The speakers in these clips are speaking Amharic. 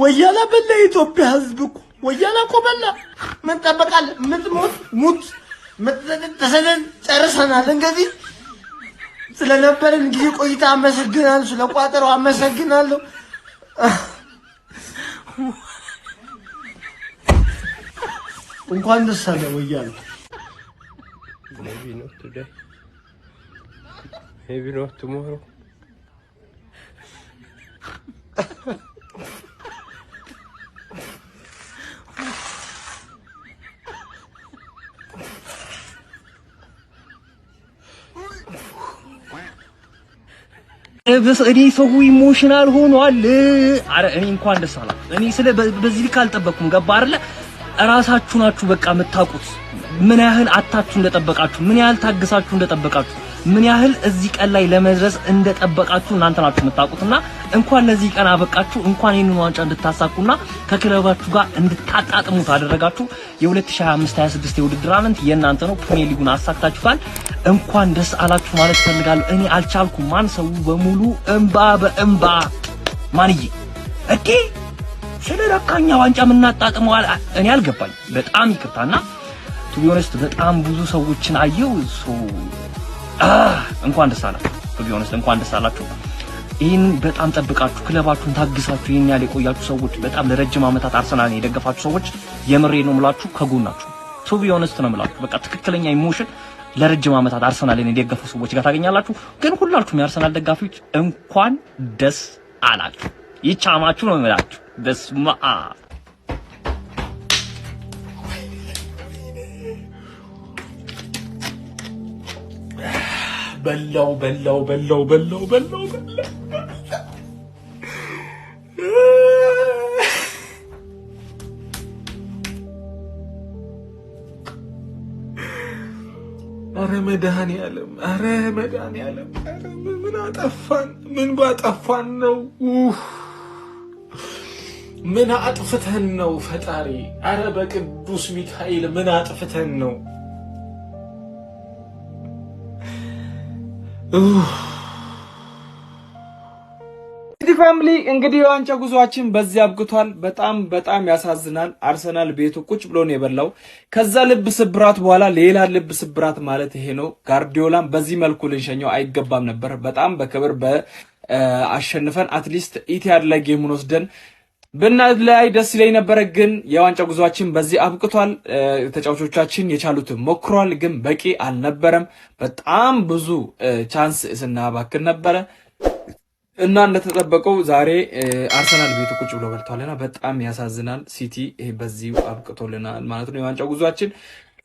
ወያላ በላ ኢትዮጵያ ህዝብ እኮ ወያላ እኮ በላ። ምን ጠበቃለህ? ሙት ተሰደን ጨርሰናል። እንግዲህ ስለነበረን ጊዜ ቆይታ አመሰግናለሁ። ስለቋጠረው አመሰግናለሁ። እንኳን ደስ አለ ወያላ። Maybe not today. Maybe not tomorrow. እኔ ሰው ኢሞሽናል ሆኗል። አረ እኔ እንኳን ደስ አላችሁ። እኔ ስለ በዚህ ልክ አልጠበቅኩም። ገባ አይደለ? እራሳችሁ ናችሁ በቃ የምታውቁት ምን ያህል አታችሁ እንደጠበቃችሁ፣ ምን ያህል ታግሳችሁ እንደጠበቃችሁ፣ ምን ያህል እዚህ ቀን ላይ ለመድረስ እንደጠበቃችሁ እናንተ ናችሁ የምታውቁትና እንኳን ለዚህ ቀን አበቃችሁ። እንኳን ይሄንን ዋንጫ እንድታሳኩና ከክለባችሁ ጋር እንድታጣጥሙት አደረጋችሁ። የ2025-26 የውድድር ዓመት የእናንተ ነው። ፕሪሚየር ሊጉን አሳክታችኋል። እንኳን ደስ አላችሁ ማለት ፈልጋለሁ። እኔ አልቻልኩም። ማን ሰው በሙሉ እንባ በእንባ ማንዬ እዴ ስለለካኛ ዋንጫ ምናጣጥመው እኔ አልገባኝ። በጣም ይቅርታና ቱ ቢ ኦነስት በጣም ብዙ ሰዎችን አየው። እንኳን ደስ አላችሁ። ቱ ቢ ኦነስት እንኳን ደስ አላችሁ። ይሄን በጣም ጠብቃችሁ ክለባችሁን ታግሳችሁ ይሄን ያህል የቆያችሁ ሰዎች፣ በጣም ለረጅም ዓመታት አርሰናልን የደገፋችሁ ሰዎች የምሬ ነው የምላችሁ ከጎናችሁ። ቱ ቢ ኦነስት ነው የምላችሁ። በቃ ትክክለኛ ኢሞሽን ለረጅም ዓመታት አርሰናልን የደገፉ ሰዎች ጋር ታገኛላችሁ። ግን ሁላችሁም የአርሰናል ደጋፊዎች እንኳን ደስ አላችሁ። ይቻማችሁ ነው የምላችሁ። በስመ አብ በላው። አረ መድኃኒዓለም ምን አጠፋን? ምን ባጠፋን ነው? ምን አጥፍተን ነው ፈጣሪ? አረ በቅዱስ ሚካኤል ምን አጥፍተን ነው? ፋሚሊ እንግዲህ የዋንጫ ጉዟችን በዚህ አብቅቷል። በጣም ያሳዝናል። አርሰናል ቤቱ ቁጭ ብሎ ነው የበላው። ከዛ ልብ ስብራት በኋላ ሌላ ልብ ስብራት ማለት ይሄ ነው። ጋርዲዮላም በዚህ መልኩ ልንሸኘው አይገባም ነበር። በጣም በክብር አሸንፈን አትሊስት ኢቲሃድ ላይ ጌሙን ወስደን ብናለያይ ደስ ይለኝ ነበረ። ግን የዋንጫ ጉዟችን በዚህ አብቅቷል። ተጫዋቾቻችን የቻሉትን ሞክሯል፣ ግን በቂ አልነበረም። በጣም ብዙ ቻንስ ስናባክን ነበረ እና እንደተጠበቀው ዛሬ አርሰናል ቤቱ ቁጭ ብሎ በልቷልና በጣም ያሳዝናል። ሲቲ ይሄ በዚህ አብቅቶልናል ማለት ነው የዋንጫ ጉዟችን።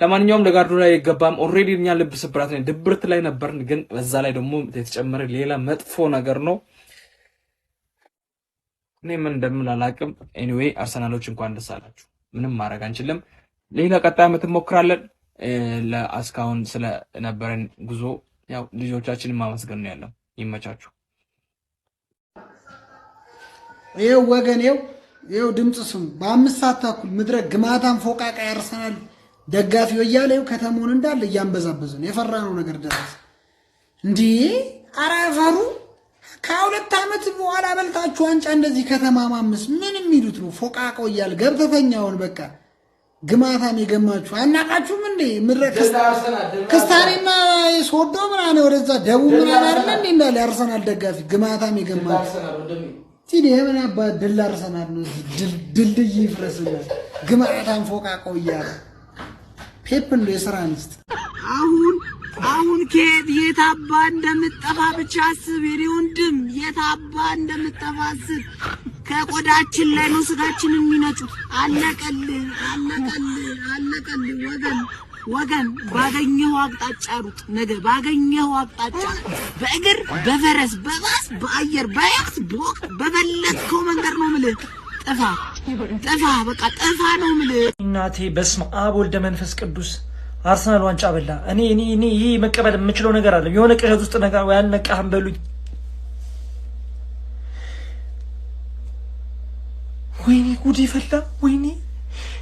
ለማንኛውም ለጋርዲዮላ አይገባም። ኦልሬዲ እኛ ልብ ስብራት ላይ ድብርት ላይ ነበርን፣ ግን በዛ ላይ ደግሞ የተጨመረ ሌላ መጥፎ ነገር ነው። እኔ ምን እንደምል አላውቅም። ኤኒዌይ አርሰናሎች እንኳን ደስ አላችሁ። ምንም ማድረግ አንችልም። ሌላ ቀጣይ ዓመት እንሞክራለን። ለአስካሁን ስለነበረን ጉዞ ያው ልጆቻችንን ማመስገን ነው ያለው። ይመቻችሁ። ይኸው ወገን ይኸው ድምፅ ስሙ። በ5 ሰዓት ተኩል ምድረ ግማታም ፎቃቃ ያርሰናል ደጋፊ ወያለ ከተማውን እንዳለ እያንበዛበዙ ነው። የፈራነው ነገር ደረሰ። እንዴ ኧረ ፈሩ። ከ2 ዓመት በኋላ በልታችሁ ዋንጫ እንደዚህ ከተማ ማምስ ምን የሚሉት ነው? ፎቃቃው እያለ ገብተተኛውን በቃ ግማታም የገማችሁ አናቃችሁም እንዴ? ምድረ ክስታኔና ሶዶ ምናምን ወደዛ ደቡብ ምናምን አይደል እንዴ እንዳለ ያርሰናል ደጋፊ ግማታም የገማችሁ ሲዲ የምን አባ ድል አርሰናል ነው። ድልድይ ይፍረስና ግማታም ፎቃቃው እያለ ፔፕ እንደ የሥራ አንስት አሁን ከየት የታባ እንደምጠፋ ብቻ አስብ። የኔ ወንድም የታባ እንደምጠፋ አስብ። ከቆዳችን ላይ ነው ስጋችንን የሚነጩት። አለቀልህ ወገን። ባገኘው አቅጣጫ ሩጥ። ነገ ባገኘው አቅጣጫ በእግር በፈረስ በባስ በአየር በየብስ በወቅ በበለጥከው መንገድ ነው የምልህ። ጥፋ በቃ ጥፋ ነው የምልህ። እናቴ በስመ አብ ወልደ መንፈስ ቅዱስ። አርሰናል ዋንጫ በላ። እኔ ይሄ መቀበል የምችለው ነገር አለ። የሆነ ቅዠት ውስጥ ነገር ያነቃህም በሉኝ። ወይኔ ጉድ ይፈላ። ወይኔ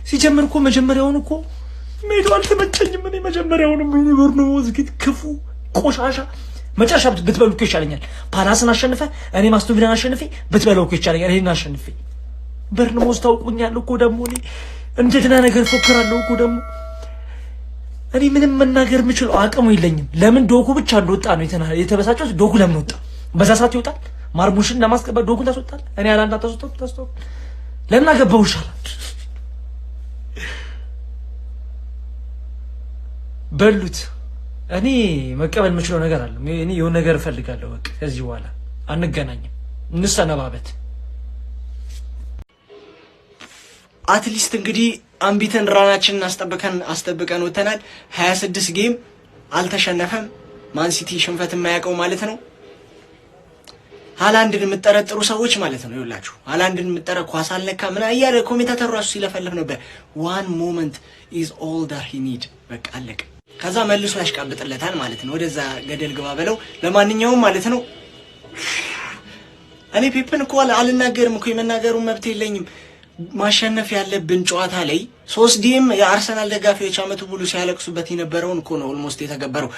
ሲጀምር እኮ መጀመሪያውን እኮ ሜዳው አልተመቸኝም። እኔ መጀመሪያውንም ዩኒቨር ነው ዝግት ክፉ ቆሻሻ መጨረሻ ብትበሉ እኮ ይሻለኛል። ፓላስን አሸንፈ እኔ ማስቶቪላን አሸንፌ ብትበለው እኮ ይሻለኛል። ይሄን አሸንፌ በርንሞስ ታውቁኛል እኮ ደግሞ እኔ እንደገና ነገር ፎክራለሁ እኮ ደግሞ እኔ ምንም መናገር የምችለው አቅሙ የለኝም። ለምን ዶኩ ብቻ እንደወጣ ነው የተበሳጨው። ዶኩ ለምን ወጣ? በዛ ሰዓት ይወጣል። ማርሙሽን ለማስቀበል ዶኩን ታስወጣል። እኔ አላንዳ ታስወጣው ለምን አገባው ይሻላል። በሉት። እኔ መቀበል የምችለው ነገር አለ። እኔ የሆነ ነገር እፈልጋለሁ። በቃ ከዚህ በኋላ አንገናኝም፣ እንሰነባበት። አትሊስት እንግዲህ አንቢተን ራናችንን አስጠብቀን ወተናል። 26 ጌም አልተሸነፈም። ማንሲቲ ሽንፈት የማያውቀው ማለት ነው። ሃላንድን የምትጠረጥሩ ሰዎች ማለት ነው ይኸውላችሁ፣ ሃላንድን የምትጠረጥሩ ኳስ አልነካ ምን አያለ ኮሜንታተሩ ራሱ ሲለፈልፍ ነበር። one moment is all that he need በቃ አለቀ። ከዛ መልሶ ያሽቃብጥለታል ማለት ነው። ወደዛ ገደል ግባ በለው። ለማንኛውም ማለት ነው እኔ ፔፕን እኮ አልናገርም እኮ የመናገሩ መብት የለኝም። ማሸነፍ ያለብን ጨዋታ ላይ 3 ዲም የአርሰናል ደጋፊዎች አመቱ ሙሉ ሲያለቅሱበት የነበረውን እኮ ነው ኦልሞስት የተገበረው።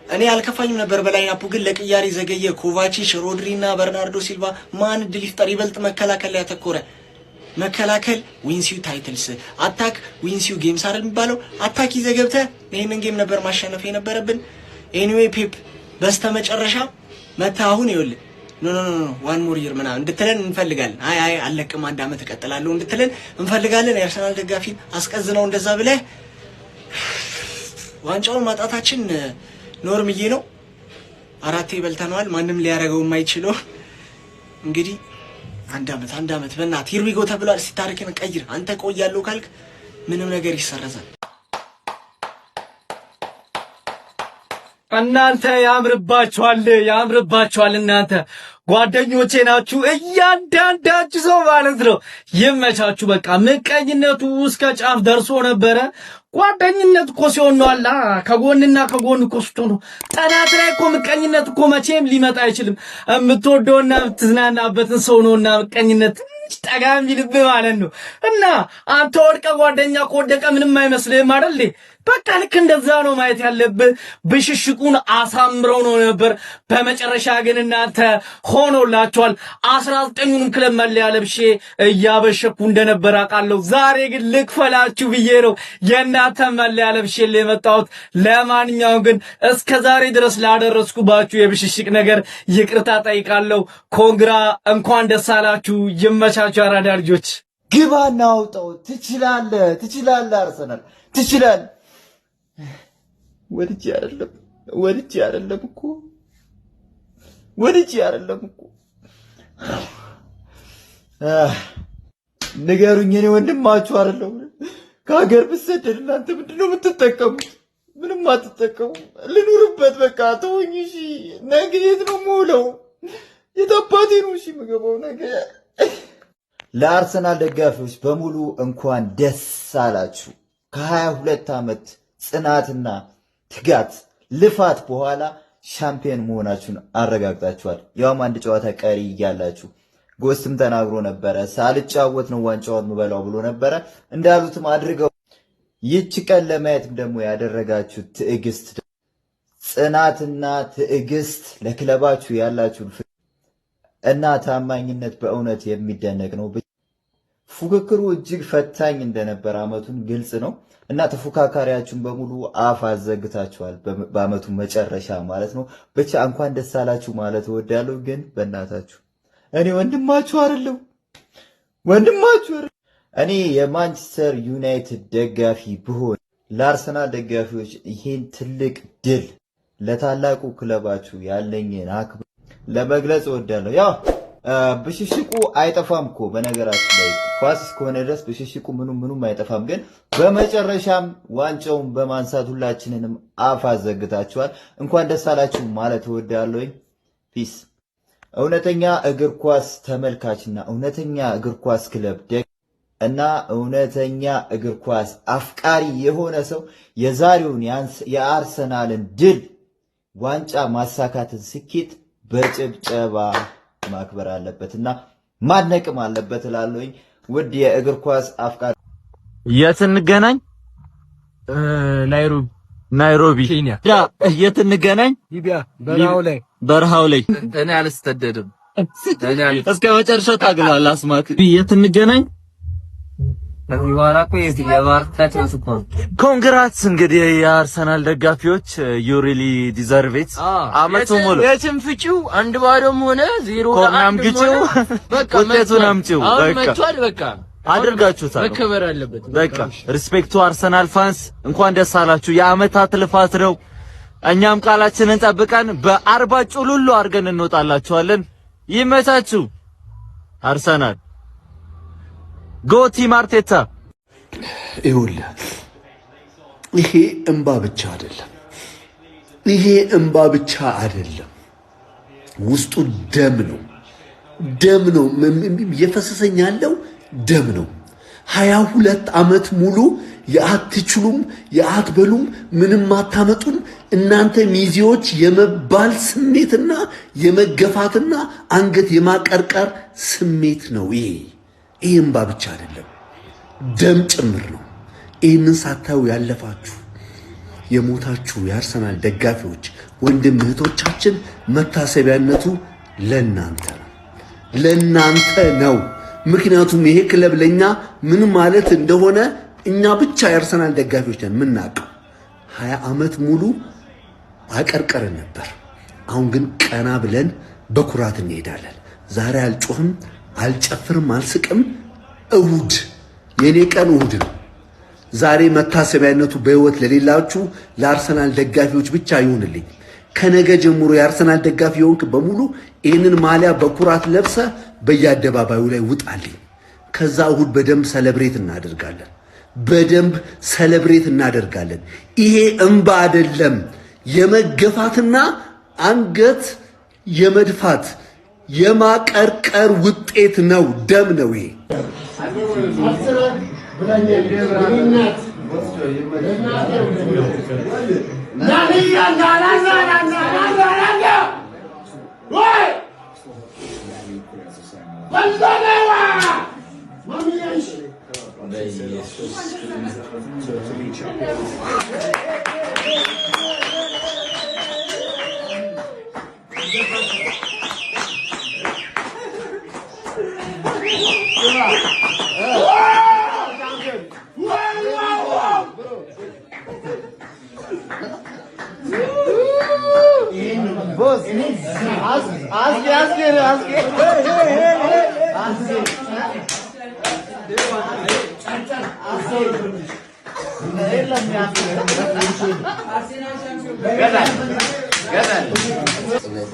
እኔ አልከፋኝም ነበር በላይናፑ ግን ለቅያሪ ዘገየ። ኮቫቺች፣ ሮድሪና በርናርዶ ሲልቫ ማን ድል ይፍጠር ይበልጥ መከላከል ላይ ያተኮረ። መከላከል ዊንሲው ታይትልስ፣ አታክ ዊንሲው ጌምስ አይደል የሚባለው። አታክ ይዘህ ገብተህ ይሄንን ጌም ነበር ማሸነፍ የነበረብን። ኤኒዌይ ፔፕ በስተመጨረሻ መታ አሁን ይኸውልህ ኖ ዋን ሞር ይር ምናምን እንድትለን እንፈልጋለን። አይ አለቅም 1 አመት እቀጥላለሁ እንድትለን እንፈልጋለን። የአርሰናል ደጋፊ አስቀዝነው እንደዛ ብለህ ዋንጫውን ማጣታችን ኖርምዬ ነው። 4 ይበልተናል። ማንም ሊያረጋው የማይችለው እንግዲህ 1 አመት በእናትህ ሂርዊጎ ተብሏል። ሲታሪክን ቀይር አንተ ቆያለሁ ካልክ ምንም ነገር ይሰረዛል። እናንተ ያምርባችኋል። እናንተ ጓደኞቼ ናችሁ፣ እያንዳንዳችሁ ሰው ማለት ነው። ይመቻችሁ። በቃ ምቀኝነቱ እስከ ጫፍ ደርሶ ነበረ። ጓደኝነት እኮ ሲሆን ነው አላ ከጎንና ከጎን እኮ ስትሆኑ። ጠላት ላይ እኮ ምቀኝነት እኮ መቼም ሊመጣ አይችልም። የምትወደውና የምትዝናናበትን ሰው ነውና ምቀኝነት ጠጋ የሚልብህ ማለት ነው። እና አንተ ወድቀ ጓደኛ ከወደቀ ምንም አይመስልህም አይደል? በቃ ልክ እንደዛ ነው ማየት ያለብህ። ብሽሽቁን አሳምረው ነው ነበር። በመጨረሻ ግን እናንተ ሆኖላችኋል። 19ኙንም ክለብ መለያ ለብሼ እያበሸኩ እንደነበር አውቃለሁ። ዛሬ ግን ልክፈላችሁ ብዬ ነው የእናንተ መለያ ለብሼ የመጣሁት። ለማንኛውም ግን እስከ ዛሬ ድረስ ላደረስኩባችሁ የብሽሽቅ ነገር ይቅርታ ጠይቃለሁ። ኮንግራ፣ እንኳን ደስ አላችሁ። ይመቻችሁ አራዳ ልጆች። ግባና አውጣው። ትችላለህ አርሰናል ትችላለህ። ወድጄ አይደለም እኮ ንገሩኝ። እኔ ወንድማችሁ አይደለም። ከሀገር ብሰደድ እናንተ ምንድነው የምትጠቀሙት? ምንም አትጠቀሙ። ልኑርበት በቃ ተወኝ። እሺ ነገ የት ነው የምውለው? የት አባቴ ነው እሺ የምገባው ነገ? ለአርሰናል ደጋፊዎች በሙሉ እንኳን ደስ አላችሁ። ከ22 ዓመት ጽናትና ትጋት ልፋት በኋላ ሻምፒዮን መሆናችሁን አረጋግጣችኋል። ያውም 1 ጨዋታ ቀሪ እያላችሁ። ጎስትም ተናግሮ ነበረ ሳልጫወት ነው ዋንጫውን ምበላው ብሎ ነበረ። እንዳሉትም አድርገው ይህች ቀን ለማየትም ደግሞ ያደረጋችሁ ትዕግስት፣ ጽናትና ትዕግስት ለክለባችሁ ያላችሁ እና ታማኝነት በእውነት የሚደነቅ ነው። ፉክክሩ እጅግ ፈታኝ እንደነበር አመቱን ግልጽ ነው እና ተፎካካሪያችሁን በሙሉ አፍ አዘግታችኋል። በአመቱ መጨረሻ ማለት ነው። ብቻ እንኳን ደስ አላችሁ ማለት እወዳለሁ። ግን በእናታችሁ እኔ ወንድማችሁ አይደለም። እኔ የማንቸስተር ዩናይትድ ደጋፊ ብሆን ለአርሰናል ደጋፊዎች ይሄን ትልቅ ድል ለታላቁ ክለባችሁ ያለኝን አክብሮት ለመግለጽ እወዳለሁ። ያው ብሽሽቁ አይጠፋም እኮ በነገራችን ላይ ኳስ እስከሆነ ድረስ ብሽሽቁ ምኑም አይጠፋም። ግን በመጨረሻም ዋንጫውን በማንሳት ሁላችንንም አፍ አዘግታችኋል። እንኳን ደስ አላችሁ ማለት እወዳለሁ። ፒስ። እውነተኛ እግር ኳስ ተመልካችና እውነተኛ እግር ኳስ ክለብ እና እውነተኛ እግር ኳስ አፍቃሪ የሆነ ሰው የዛሬውን የአርሰናልን ድል ዋንጫ ማሳካትን ስኬት በጭብጨባ ማክበር አለበትና ማድነቅም አለበት እላለሁኝ። ውድ የእግር ኳስ አፍቃሪ የት እንገናኝ? ናይሮቢ ኬንያ። የት እንገናኝ? ሊቢያ በረሃው ላይ። እኔ አልስተደድም። እስከ መጨረሻው ታግሏል። አስማት የት እንገናኝ? ኮንግራትስ እንግዲህ የአርሰናል ደጋፊዎች ዩ ሪሊ ዲዘርቭ ኢት። አመቱ ሙሉ የትም ፍጪው 1-0 ሆነ 0-1 በቃ ውጤቱን አምጪው በቃ አድርጋችሁታል። መከበር አለበት። በቃ ሪስፔክት ቱ አርሰናል ፋንስ፣ እንኳን ደስ አላችሁ። የአመታት ልፋት ነው። እኛም ቃላችንን ጠብቀን በ40 ጩሉሉ አድርገን እንወጣላችኋለን። ይመቻችሁ አርሰናል። ጎቲ ማርቴታ። ይኸውልህ ይሄ እንባ ብቻ አይደለም፣ ውስጡ ደም ነው እየፈሰሰኝ ያለው ደም ነው። 22 ዓመት ሙሉ የአትችሉም የአትበሉም ምንም አታመጡም እናንተ ሚዜዎች የመባል ስሜትና የመገፋትና አንገት የማቀርቀር ስሜት ነው። ይሄ እንባ ብቻ አይደለም፣ ደም ጭምር ነው። ይህንን ሳታዩ ያለፋችሁ የሞታችሁ የአርሰናል ደጋፊዎች ወንድም እህቶቻችን መታሰቢያነቱ ለናንተ ነው። ምክንያቱም ይሄ ክለብ ለኛ ምን ማለት እንደሆነ እኛ ብቻ የአርሰናል ደጋፊዎች ነን የምናውቀው። 20 ዓመት ሙሉ አቀርቀርን ነበር። አሁን ግን ቀና ብለን በኩራት እንሄዳለን። ዛሬ አልጮህም፣ አልጨፍርም፣ አልስቅም። እሁድ የኔ ቀን እሁድ ነው። ዛሬ መታሰቢያነቱ በህይወት ለሌላችሁ ለአርሰናል ደጋፊዎች ብቻ ይሁንልኝ። ከነገ ጀምሮ የአርሰናል ደጋፊ የሆንክ በሙሉ ይህንን ማሊያ በኩራት ለብሰ በየአደባባዩ ላይ ውጣልኝ። ከዛ እሁድ በደንብ ሰለብሬት እናደርጋለን። ይሄ እንባ አይደለም፣ የመገፋትና አንገት የመድፋት የማቀርቀር ውጤት ነው። ደም ነው ይሄ።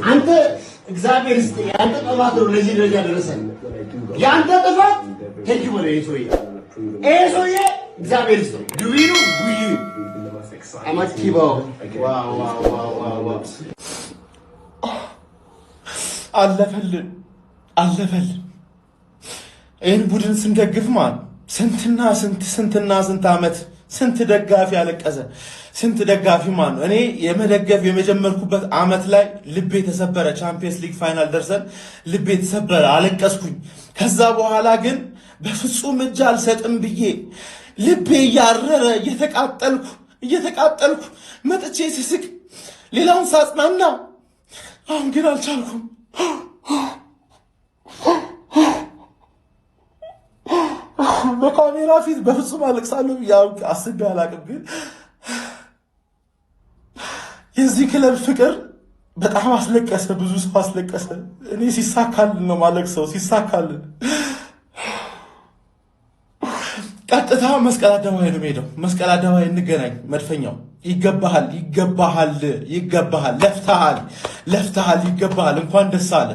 አንተ እግዚአብሔር ይስጥ። ያንተ ጥፋት ነው ለዚህ ደረጃ ደረሰን። ያንተ ጥፋት ከዚህ ወደ ኤሶዬ እግዚአብሔር ይስጥ። ዱዊኑ ጉይ አማቲቦ ዋው አለፈልን። ይህን ቡድን ስንደግፍ ማለት ስንትና ስንት ዓመት ስንት ደጋፊ ያለቀሰ ስንት ደጋፊ ማለት እኔ የመደገፍ የመጀመርኩበት ዓመት ላይ ልቤ ተሰበረ። ቻምፒየንስ ሊግ ፋይናል ደርሰን ልቤ ተሰበረ፣ አለቀስኩኝ። ከዛ በኋላ ግን በፍጹም እጅ አልሰጥም ብዬ ልቤ እያረረ እየተቃጠልኩ መጥቼ ስስቅ ሌላውን ሳጽናና፣ አሁን ግን አልቻልኩም። በካሜራ ፊት በፍጹም አለቅሳለሁ ያው አስቤ አላቅም። ግን የዚህ ክለብ ፍቅር በጣም አስለቀሰ፣ ብዙ ሰው አስለቀሰ። እኔ ሲሳካልን ነው ማለቅሰው፣ ሲሳካልን ቀጥታ መስቀል አደባባይ ነው የምሄደው። መስቀል አደባባይ እንገናኝ። መድፈኛው ይገባሃል፣ ለፍተሃል፣ ይገባሃል። እንኳን ደስ አለ።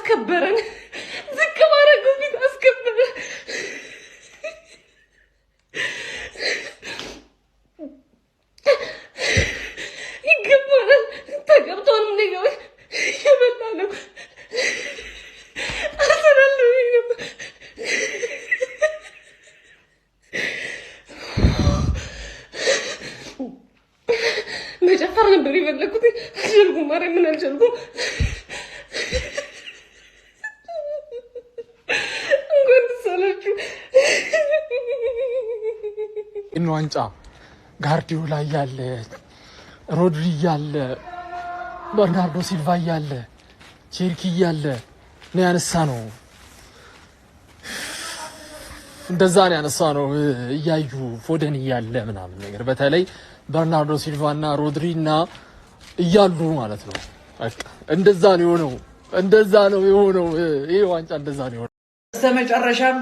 አስከበረን፣ ዝቅ ማድረግ ፊት አስከበረን። ይገባናል። ተገብቶን ነው የበላ ነው አሰራለ መጨፈር ነበር ማርያም ምን አልቻልኩም። እንኳን ደስ አላችሁ። ዋንጫ ጋርዲዮላ እያለ ሮድሪ እያለ በርናርዶ ሲልቫ እያለ ቼርኪ እያለ ነው ያነሳነው። እንደዛ ነው ያነሳነው እያዩ ፎደን እያለ ምናምን ነገር በተለይ በርናርዶ ሲልቫና ሮድሪና እያሉ ማለት ነው። በቃ እንደዛ ነው የሆነው። ይሄ ዋንጫ እንደዛ ነው የሆነው። በስተመጨረሻም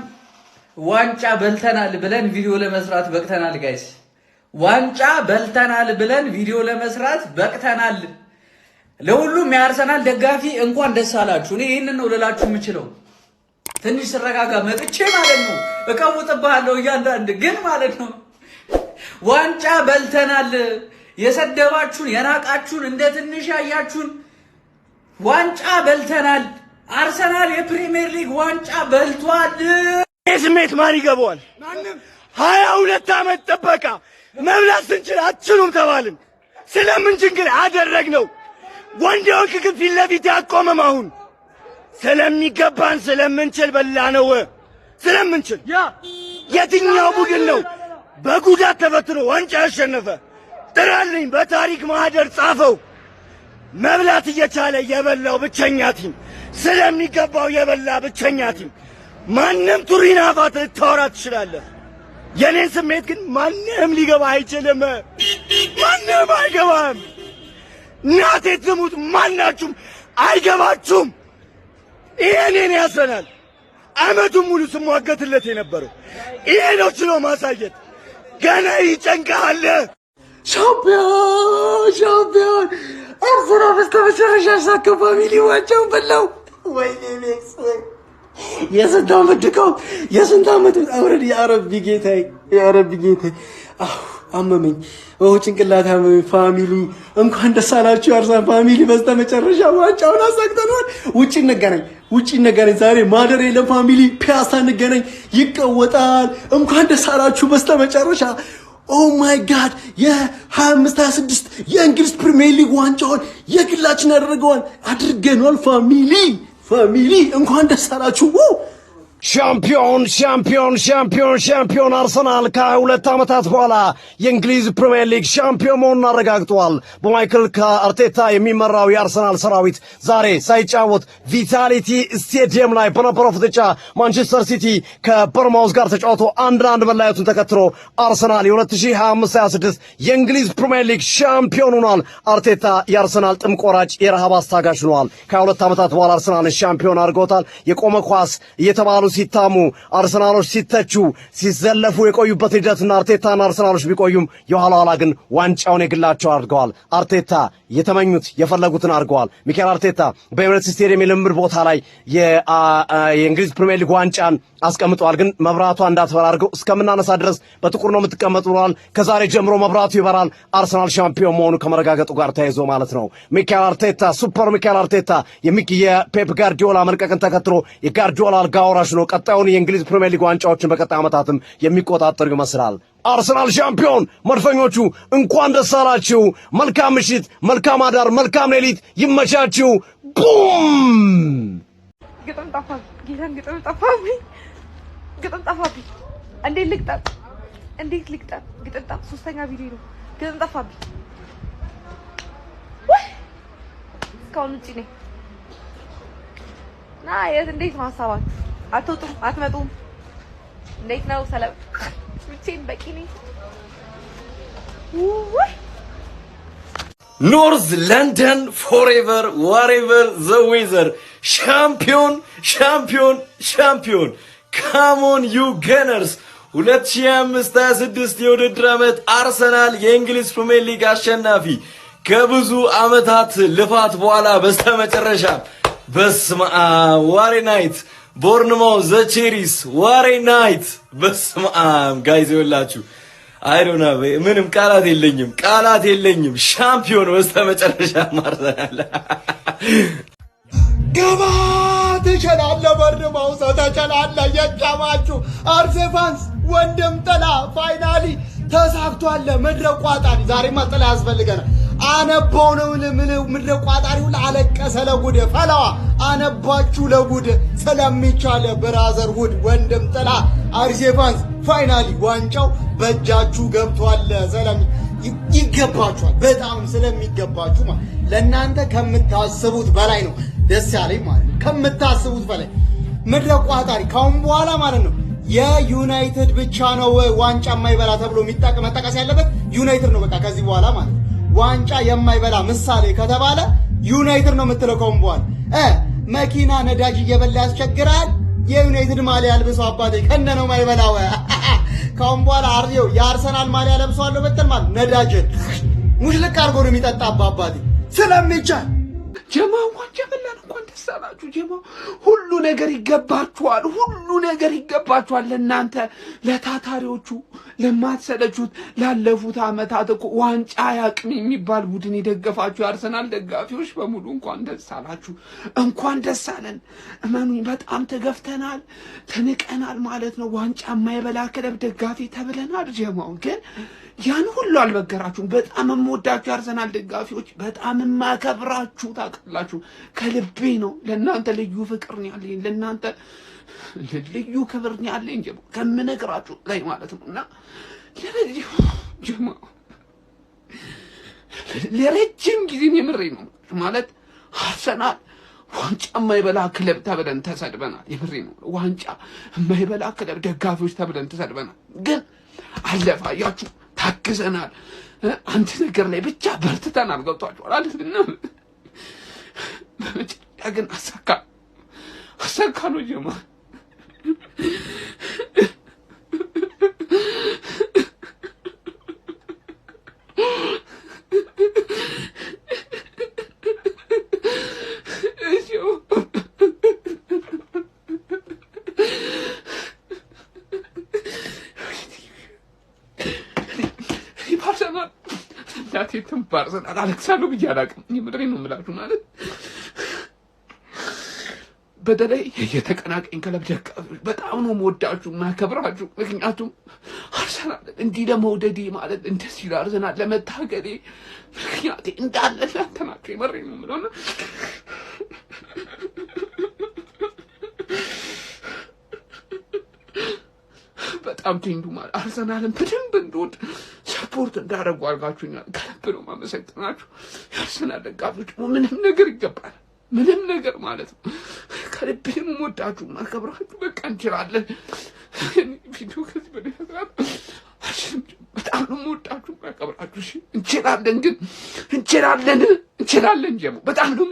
ዋንጫ በልተናል ብለን ቪዲዮ ለመስራት በቅተናል ጋይስ። ዋንጫ በልተናል ብለን ቪዲዮ ለመስራት በቅተናል። ለሁሉም የአርሰናል ደጋፊ እንኳን ደስ አላችሁ። እኔ ይሄንን ነው ልላችሁ የምችለው። ትንሽ ስረጋጋ መጥቼ ማለት ነው እቀውጥብሃለሁ እያንዳንድ ግን ማለት ነው ዋንጫ በልተናል። የሰደባችሁን የናቃችሁን እንደ ትንሽ ያያችሁን ዋንጫ በልተናል። አርሰናል የፕሪሚየር ሊግ ዋንጫ በልቷል። ይህ ስሜት ማን ይገባዋል? 22 ዓመት ጥበቃ መብላት ስንችል አትችሉም ተባልን። ስለምንችል ግን አደረግነው። ወንዴውን ግን ፊት ለፊት ያቆመም አሁን ስለሚገባን ስለምንችል በላነው። ስለምንችል የትኛው ቡድን ነው በጉዳት ተፈትኖ ዋንጫ ያሸነፈ? ጥራልኝ፣ በታሪክ ማህደር ጻፈው። መብላት እየቻለ የበላው ብቸኛ ቲም፣ ስለሚገባው የበላ ብቸኛ ቲም። ማንም ቱሪናፋት ልታወራ ትችላለህ። የኔን ስሜት ግን ማንም ሊገባ አይችልም። ማንም አይገባም። እናቴ ትሙት ማናችሁም አይገባችሁም። ይሄንን ያሰናል አመቱን ሙሉ ስሟገትለት የነበረው ይሄ ነው ችሎ ማሳየት። ገና ይጨንቃል። ሻምፒዮን አርሰናል በስተመጨረሻ ሳካ ፋሚሊ ዋንጫውን በላው። ወይኔ ሜክስ ወይ የስንት ዓመት ድካም የስንት ዓመት አውረድ። የአረብ ጌታዬ አመመኝ። ጭንቅላት አመመኝ። ፋሚሊ እንኳን ደስ አላችሁ የአርሰናል ፋሚሊ፣ በስተመጨረሻ ዋንጫውን አሳክተናል። ውጪ እንገናኝ ዛሬ ማደር የለም ፋሚሊ፣ ፒያሳ እንገናኝ። ይቀወጣል። እንኳን ደስ አላችሁ በስተመጨረሻ። ኦ ማይ ጋድ የ25-26 የእንግሊዝ ፕሪሚየር ሊግ ዋንጫውን የግላችን አድርገናል ፋሚሊ እንኳን ደስ አላችሁ። ሻምፒዮን አርሰናል ከ22 ዓመታት በኋላ የእንግሊዝ ፕሪሚየር ሊግ ሻምፒዮን መሆኑን አረጋግጧል። በማይክል አርቴታ የሚመራው የአርሰናል ሰራዊት ዛሬ ሳይጫወት ቪታሊቲ ስቴዲየም ላይ በነበረው ፍጥጫ ማንቸስተር ሲቲ ከበርማውዝ ጋር ተጫውቶ 1-1 መለያየቱን ተከትሎ አርሰናል የ2025-26 የእንግሊዝ ፕሪሚየር ሊግ ሻምፒዮን ሆኗል። አርቴታ የአርሰናል ጥም ቆራጭ የረሃብ አስታጋሽ ሆኗል። ከ22 ዓመታት በኋላ አርሰናልን ሻምፒዮን አድርገውታል። የቆመ ኳስ እየተባሉ ሲታሙ አርሰናሎች ሲተቹ ሲዘለፉ የቆዩበት ሂደትና አርቴታና አርሰናሎች ቢቆዩም የኋላ ኋላ ግን ዋንጫውን የግላቸው አድርገዋል። አርቴታ የተመኙት የፈለጉትን አድርገዋል። ሚካኤል አርቴታ በኤምሬትስ ስቴዲየም የልምምድ ቦታ ላይ የእንግሊዝ ፕሪሚየር ሊግ ዋንጫን አስቀምጠዋል። ግን መብራቷ እንዳትበራ አድርገው እስከምናነሳ ድረስ በጥቁር ነው የምትቀመጡ ብለዋል። ከዛሬ ጀምሮ መብራቱ ይበራል። አርሰናል ሻምፒዮን መሆኑ ከመረጋገጡ ጋር ተያይዞ ማለት ነው። ሚካኤል አርቴታ ሱፐር ሚካኤል አርቴታ የፔፕ ጋርዲዮላ መልቀቅን ተከትሎ የጋርዲዮላ አልጋ ወራሽ ነው። ቀጣዩን የእንግሊዝ ፕሪሚየር ሊግ ዋንጫዎችን በቀጣይ ዓመታትም የሚቆጣጠር ይመስላል። አርሰናል ሻምፒዮን። መድፈኞቹ እንኳን ደስ አላችሁ። መልካም ምሽት፣ መልካም አዳር፣ መልካም ሌሊት ይመቻችሁ። ቡም ግጥም ጠፋብኝ። ጌታን ግጥም ጠፋብኝ። እንዴት ልግጠም? ግጥም ጠፋ። ሶስተኛ ቪዲዮ ነው። ግጥም ጠፋብኝ። እስካሁን ውጪ ነኝ እና እንዴት ነው ሀሳባችሁ? አትወጡም? አትመጡም? እንዴት ነው? ሰላም ብቻዬን በቂ ነኝ። ኖርዝ ለንደን ፎሬቨር ዋሬቨር ዘ ዌዘር ሻምፒዮን ካሞን ዩ ገነርስ 2025-26 የውድድር ዓመት አርሰናል የእንግሊዝ ፕሪሚየር ሊግ አሸናፊ ከብዙ ዓመታት ልፋት በኋላ በስተመጨረሻ በስመ አብ ዋሬ ናይት ቦርንማውዝ ዘ ቼሪስ ዋሬ ናይት በስመ አብ ጋይዝ ይወላችሁ አይዶና ምንም ቃላት የለኝም። ሻምፒዮን በስተመጨረሻ አርሰናል ገባ ትችላለህ። ቦርንማውዝ ትችላለህ። የጫማችሁ አርሴፋንስ ወንድም ጥላ ፋይናሊ ተሳክቷል። መድረቁ አጣሪ ዛሬማ ጥላ ያስፈልገናል። አነባው ነው ምድረ ቋጣሪው አለቀሰ ለጉድ ፈላዋ አነባችሁ ለጉድ ስለሚቻለ ብራዘር ውድ ወንድም ጥላ አርሴ ፋንስ ፋይናሊ ዋንጫው በእጃችሁ ገብቷል። ሰላም ይገባችኋል። በጣም ስለሚገባችሁ ማለት ለእናንተ ከምታስቡት በላይ ነው ደስ ያለኝ ማለት ከምታስቡት በላይ ምድረ ቋጣሪ ካሁን በኋላ ማለት ነው የዩናይትድ ብቻ ነው ዋንጫ የማይበላ ተብሎ መጠቀስ ያለበት ዩናይትድ ነው። በቃ ከዚህ በኋላ ማለት ዋንጫ የማይበላ ምሳሌ ከተባለ ዩናይትድ ነው የምትለው ካሁን በኋላ መኪና ነዳጅ እየበላ ያስቸግራል። የዩናይትድ ማሊያ አልብሰው አባቴ ከነ ነው የማይበላው። ካሁን በኋላ አርዲው የአርሰናል ማሊያ ለብሰዋለሁ በተል ማለት ነዳጅ ሙሽልቅ አድርጎ ነው የሚጠጣ አባቴ ስለሚቻል ጀማው ዋንጫ በላን እንኳን ደስ አላችሁ። ጀማው ሁሉ ነገር ይገባችኋል፣ ሁሉ ነገር ይገባችኋል። ለእናንተ ለታታሪዎቹ ለማትሰለቹት ላለፉት አመታት እኮ ዋንጫ ያቅም የሚባል ቡድን የደገፋችሁ የአርሰናል ደጋፊዎች በሙሉ እንኳን ደስ አላችሁ፣ እንኳን ደስ አለን። እመኑኝ በጣም ተገፍተናል፣ ተንቀናል ማለት ነው። ዋንጫ የማይበላ ክለብ ደጋፊ ተብለናል። ጀማው ግን ያን ሁሉ አልበገራችሁም። በጣም የምወዳችሁ የአርሰናል ደጋፊዎች፣ በጣም የማከብራችሁ ታውቃላችሁ። ከልቤ ነው። ለእናንተ ልዩ ፍቅር ነው ያለኝ፣ ለእናንተ ልዩ ክብር ነው ያለኝ ጀማው ከምነግራችሁ ላይ ማለት ነው። እና ለረጅም ጊዜ የምሬ ነው ማለት አርሰናል ዋንጫ የማይበላ ክለብ ተብለን ተሰድበናል። የምሬ ነው። ዋንጫ የማይበላ ክለብ ደጋፊዎች ተብለን ተሰድበናል። ግን አለፈ። አያችሁ ታክሰናል። አንድ ነገር ላይ ብቻ በርትተናል። ገብቷችኋል አይደል? በመጨረሻ ግን አሳካ ነው ጀማ ዳቴትም ባርሰናል አለክሳለሁ ብዬ አላውቅም። የምድሬ ነው የምላችሁ ማለት በተለይ የተቀናቀኝ ክለብ ደጋፊዎች በጣም ነው የምወዳችሁ ማከብራችሁ። ምክንያቱም አርሰናል እንዲህ ለመውደዴ ማለት እንደዚህ ለአርሰናል ለመታገሌ ምክንያቴ እንዳለ እናንተ ናችሁ። የምሬ ነው የምለው በጣም ትንዱ ማለት አርሰናልን በደንብ እንደወድ ሰፖርት እንዳደረጉ አድርጋችሁኛል። ከልብ ነው የማመሰግናችሁ የአርሰናል ደጋፊዎች። ምንም ነገር ይገባል፣ ምንም ነገር ማለት ነው። ከልብ ነው የምወዳችሁ ማከብራችሁ። በቃ እንችላለን። ቪዲዮ ከዚህ በላይ በጣም ነው የምወዳችሁ ማከብራችሁ። እንችላለን፣ ግን እንችላለን ጀሞ በጣም ነው